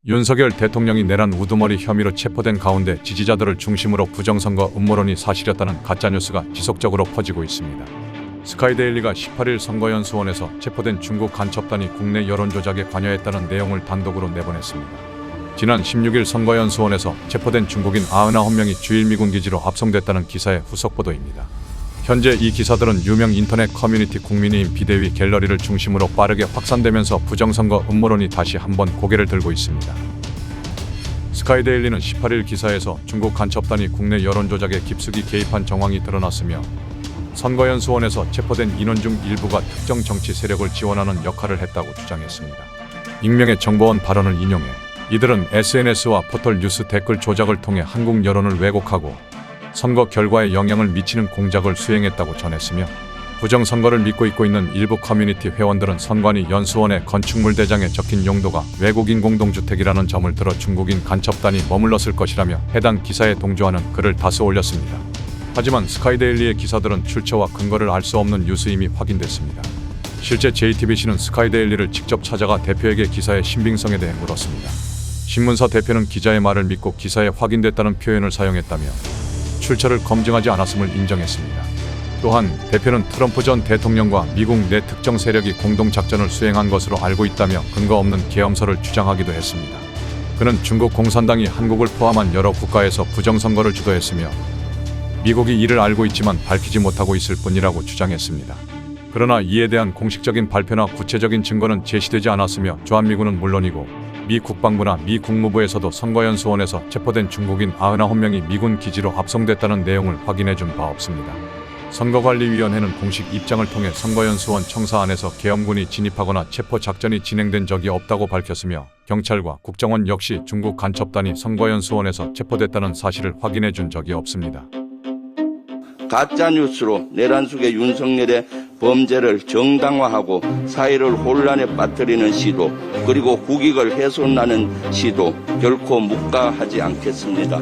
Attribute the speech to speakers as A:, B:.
A: 윤석열 대통령이 내란 우두머리 혐의로 체포된 가운데 지지자들을 중심으로 부정선거 음모론이 사실이었다는 가짜뉴스가 지속적으로 퍼지고 있습니다. 스카이데일리가 18일 선거연수원에서 체포된 중국 간첩단이 국내 여론조작에 관여했다는 내용을 단독으로 내보냈습니다. 지난 16일 선거연수원에서 체포된 중국인 99명이 주일 미군 기지로 압송됐다는 기사의 후속 보도입니다. 현재 이 기사들은 유명 인터넷 커뮤니티 국민의힘 비대위 갤러리를 중심으로 빠르게 확산되면서 부정선거 음모론이 다시 한번 고개를 들고 있습니다. 스카이데일리는 18일 기사에서 중국 간첩단이 국내 여론조작에 깊숙이 개입한 정황이 드러났으며 선거연수원에서 체포된 인원 중 일부가 특정 정치 세력을 지원하는 역할을 했다고 주장했습니다. 익명의 정보원 발언을 인용해 이들은 SNS와 포털 뉴스 댓글 조작을 통해 한국 여론을 왜곡하고 선거 결과에 영향을 미치는 공작을 수행했다고 전했으며 부정선거를 믿고 있는 일부 커뮤니티 회원들은 선관위 연수원의 건축물 대장에 적힌 용도가 외국인 공동주택이라는 점을 들어 중국인 간첩단이 머물렀을 것이라며 해당 기사에 동조하는 글을 다수 올렸습니다. 하지만 스카이데일리의 기사들은 출처와 근거를 알 수 없는 뉴스임이 확인됐습니다. 실제 JTBC는 스카이데일리를 직접 찾아가 대표에게 기사의 신빙성에 대해 물었습니다. 신문사 대표는 기자의 말을 믿고 기사에 확인됐다는 표현을 사용했다며 출처를 검증하지 않았음을 인정했습니다. 또한 대표는 트럼프 전 대통령과 미국 내 특정 세력이 공동작전을 수행한 것으로 알고 있다며 근거 없는 계엄설을 주장하기도 했습니다. 그는 중국 공산당이 한국을 포함한 여러 국가에서 부정선거를 주도했으며 미국이 이를 알고 있지만 밝히지 못하고 있을 뿐이라고 주장했습니다. 그러나 이에 대한 공식적인 발표나 구체적인 증거는 제시되지 않았으며 주한미군은 물론이고 미 국방부나 미 국무부에서도 선거연수원에서 체포된 중국인 99명이 미군 기지로 압송됐다는 내용을 확인해준 바 없습니다. 선거관리위원회는 공식 입장을 통해 선거연수원 청사 안에서 계엄군이 진입하거나 체포 작전이 진행된 적이 없다고 밝혔으며 경찰과 국정원 역시 중국 간첩단이 선거연수원에서 체포됐다는 사실을 확인해준 적이 없습니다.
B: 가짜뉴스로 내란 속의 윤석열의 범죄를 정당화하고 사회를 혼란에 빠뜨리는 시도, 그리고 국익을 훼손하는 시도 결코 묵과하지 않겠습니다.